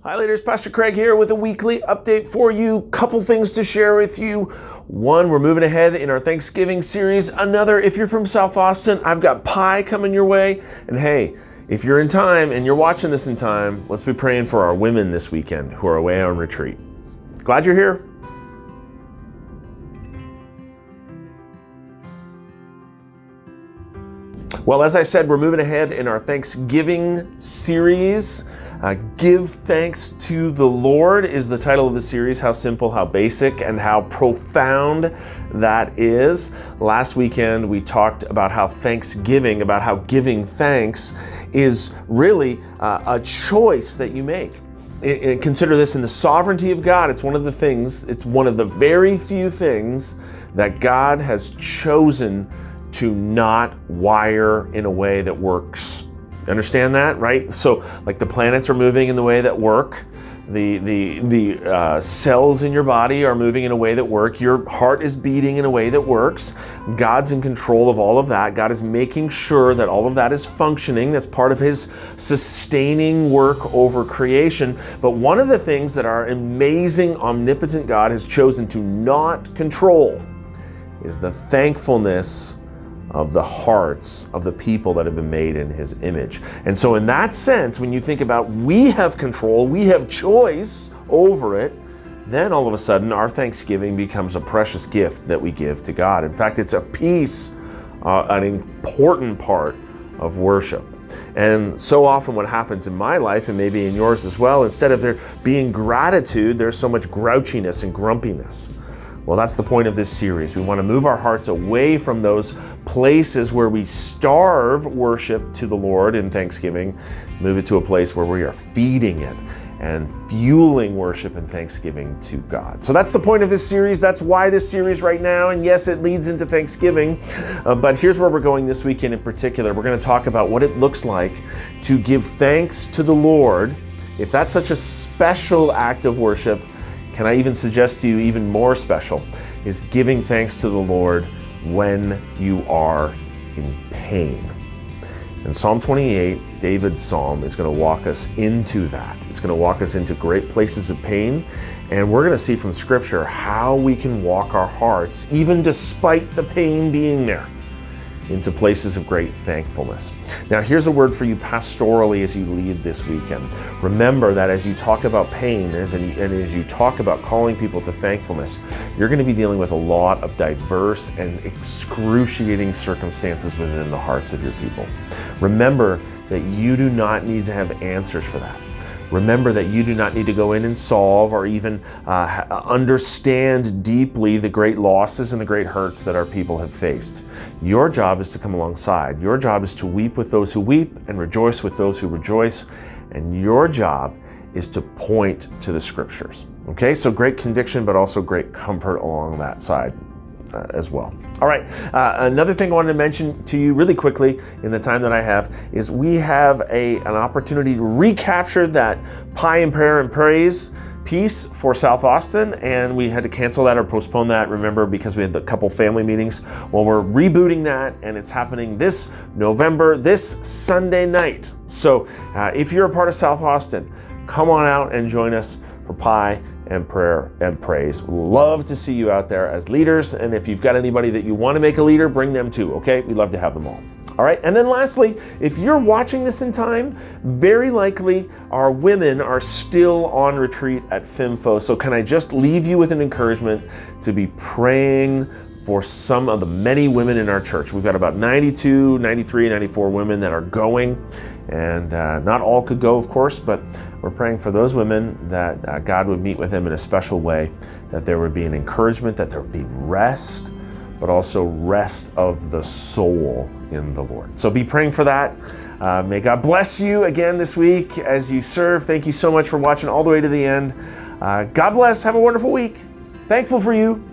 Hi leaders, Pastor Craig here with a weekly update for you. Couple things to share with you. One, we're moving ahead in our Thanksgiving series. Another, if you're from South Austin, I've got pie coming your way. And hey, if you're in time and you're watching this in time, let's be praying for our women this weekend who are away on retreat. Glad you're here. Well, as I said, we're moving ahead in our Thanksgiving series. Give Thanks to the Lord is the title of the series. How simple, how basic, and how profound that is. Last weekend, we talked about how Thanksgiving, about how giving thanks is really a choice that you make. Consider this in the sovereignty of God. It's one of the very few things that God has chosen to not wire in a way that works. Understand that, right? So like the planets are moving in the way that work. The cells in your body are moving in a way that work. Your heart is beating in a way that works. God's in control of all of that. God is making sure that all of that is functioning. That's part of His sustaining work over creation. But one of the things that our amazing, omnipotent God has chosen to not control is the thankfulness of the hearts of the people that have been made in His image. And so in that sense, when you think about we have control, we have choice over it, then all of a sudden our thanksgiving becomes a precious gift that we give to God. In fact, it's a piece, an important part of worship. And so often what happens in my life, and maybe in yours as well, instead of there being gratitude, there's so much grouchiness and grumpiness. Well, that's the point of this series. We want to move our hearts away from those places where we starve worship to the Lord in Thanksgiving, move it to a place where we are feeding it and fueling worship and thanksgiving to God. So that's the point of this series. That's why this series right now. And yes, it leads into Thanksgiving. But here's where we're going this weekend in particular. We're going to talk about what it looks like to give thanks to the Lord. If that's such a special act of worship, can I even suggest to you even more special is giving thanks to the Lord when you are in pain. And Psalm 28, David's psalm, is going to walk us into that. It's going to walk us into great places of pain. And we're going to see from Scripture how we can walk our hearts, even despite the pain being there, into places of great thankfulness. Now, here's a word for you pastorally as you lead this weekend. Remember that as you talk about pain and as you talk about calling people to thankfulness, you're going to be dealing with a lot of diverse and excruciating circumstances within the hearts of your people. Remember that you do not need to have answers for that. Remember that you do not need to go in and solve or even understand deeply the great losses and the great hurts that our people have faced. Your job is to come alongside. Your job is to weep with those who weep and rejoice with those who rejoice. And your job is to point to the Scriptures. Okay, so great conviction, but also great comfort along that side as well. All right, another thing I wanted to mention to you really quickly in the time that I have is we have an opportunity to recapture that Pie and Prayer and Praise piece for South Austin, and we had to cancel that or postpone that, remember, because we had a couple family meetings. Well, we're rebooting that, and it's happening this November, this Sunday night. So if you're a part of South Austin, come on out and join us for Pie and Prayer and Praise. Love to see you out there as leaders, and if you've got anybody that you want to make a leader, bring them too, okay? We'd love to have them all. All right, and then lastly, if you're watching this in time, very likely our women are still on retreat at FIMFO, so can I just leave you with an encouragement to be praying for some of the many women in our church. We've got about 92, 93, 94 women that are going, and not all could go, of course, but we're praying for those women that God would meet with them in a special way, that there would be an encouragement, that there would be rest, but also rest of the soul in the Lord. So be praying for that. May God bless you again this week as you serve. Thank you so much for watching all the way to the end. God bless. Have a wonderful week. Thankful for you.